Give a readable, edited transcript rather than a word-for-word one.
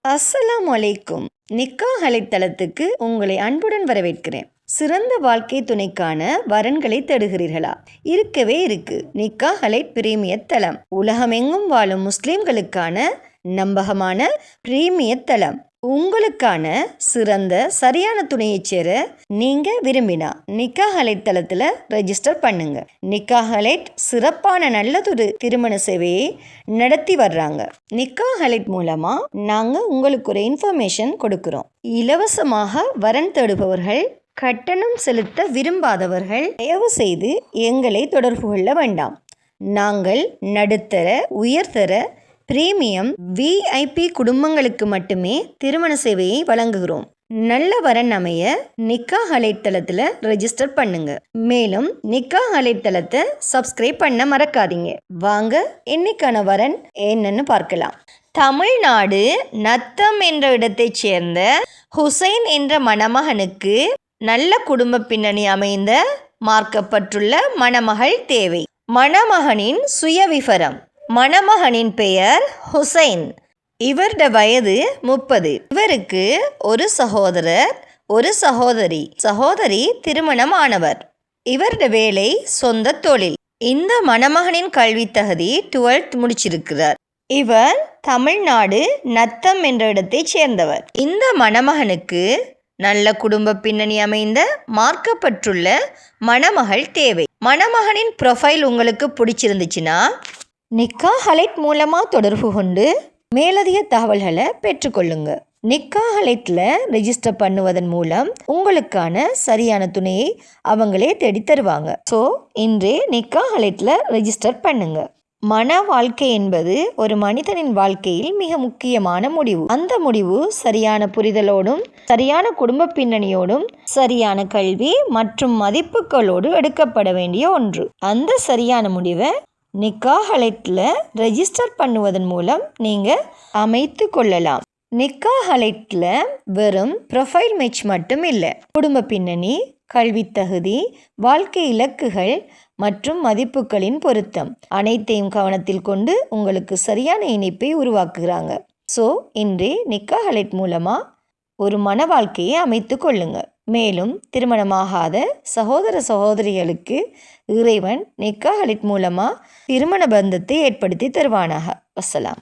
அஸ்ஸலாமு அலைக்கும். நிக்காஹ் அலைத்தளத்துக்கு உங்களை அன்புடன் வரவேற்கிறேன். சிறந்த வாழ்க்கை துணைக்கான வரன்களை தேடுகிறீர்களா? இருக்கவே இருக்கு நிக்காஹ் அலை பிரீமியர் தளம். உலகமெங்கும் வாழும் முஸ்லிம்களுக்கான நம்பகமான பிரீமியர் தளம். உங்களுக்கான சிறந்த சரியான துணையை சேர நீங்க விரும்பினா நிக்காஹ் அலைத்தளத்துல ரெஜிஸ்டர் பண்ணுங்க. நிக்காஹ் அலைட் சிறப்பான நல்லதொரு திருமண சேவையை நடத்தி வர்றாங்க. நிக்காஹ் அலைட் மூலமா நாங்க உங்களுக்கு ஒரு இன்ஃபர்மேஷன் கொடுக்கிறோம். இலவசமாக வரன் தேடுபவர்கள், கட்டணம் செலுத்த விரும்பாதவர்கள் தயவு செய்து எங்களை தொடர்பு கொள்ள வேண்டாம். நாங்கள் நடுத்தர, உயர்தர, பிரீமியம், VIP குடும்பங்களுக்கு மட்டுமே திருமண சேவையை வழங்குகிறோம். நல்ல வரன் அமைய நிக்காஹ் அலைத்தளத்தில் ரெஜிஸ்டர் பண்ணுங்க. மேலும் நிக்காஹ் அலைத்தளத்தை சப்ஸ்கிரைப் பண்ண மறக்காதீங்க. வாங்க இன்னைக்கான வரன் என்னன்னு பார்க்கலாம். தமிழ்நாடு நத்தம் என்ற இடத்தைச் சேர்ந்த ஹுசைன் என்ற மணமகனுக்கு நல்ல குடும்ப பின்னணி அமைந்த மார்க்கப்பட்டுள்ள மணமகள் தேவை. மணமகனின் சுயவிவரம். மணமகனின் பெயர் ஹுசைன். இவருடைய வயது 30. இவருக்கு ஒரு சகோதரர், ஒரு சகோதரி. சகோதரி திருமணம் ஆனவர். இவருடைய வேலை சொந்த தொழில். இந்த மணமகனின் கல்வி தகுதி 12th முடிச்சிருக்கிறார். இவர் தமிழ்நாடு நத்தம் என்ற இடத்தைச் சேர்ந்தவர். இந்த மணமகனுக்கு நல்ல குடும்ப பின்னணி அமைந்த மார்க்கப்பட்டுள்ள மணமகள் தேவை. மணமகனின் ப்ரொஃபைல் உங்களுக்கு பிடிச்சிருந்துச்சுன்னா நிக்காஹ் அலைட் மூலமாக தொடர்பு கொண்டு மேலதிக தகவல்களை பெற்றுக்கொள்ளுங்க. நிக்காஹ் அலைட்டில் ரெஜிஸ்டர் பண்ணுவதன் மூலம் உங்களுக்கான சரியான துணையை அவங்களே தேடி தருவாங்க. ஸோ இன்றே நிக்காஹ் அலைட்டில் ரெஜிஸ்டர் பண்ணுங்க. மன வாழ்க்கை என்பது ஒரு மனிதனின் வாழ்க்கையில் மிக முக்கியமான முடிவு. அந்த முடிவு சரியான புரிதலோடும், சரியான குடும்ப பின்னணியோடும், சரியான கல்வி மற்றும் மதிப்புகளோடு எடுக்கப்பட வேண்டிய ஒன்று. அந்த சரியான முடிவை நிக்காஹ் அலைட்டில் ரெஜிஸ்டர் பண்ணுவதன் மூலம் நீங்கள் அமைத்து கொள்ளலாம். நிக்காஹ் அலைட்டில் வெறும் ப்ரொஃபைல் மேட்ச் மட்டும் இல்லை, குடும்ப பின்னணி, கல்வி தகுதி, வாழ்க்கை இலக்குகள் மற்றும் மதிப்புகளின் பொருத்தம் அனைத்தையும் கவனத்தில் கொண்டு உங்களுக்கு சரியான இணைப்பை உருவாக்குகிறாங்க. ஸோ இன்றே நிக்காஹ் அலைட் மூலமாக ஒரு மன வாழ்க்கையை அமைத்து கொள்ளுங்க. மேலும் திருமணமாகாத சகோதர சகோதரிகளுக்கு இறைவன் நிக்காஹ் அலைட் மூலமாக திருமண பந்தத்தை ஏற்படுத்தி தருவானாக. வஸ்ஸலாம்.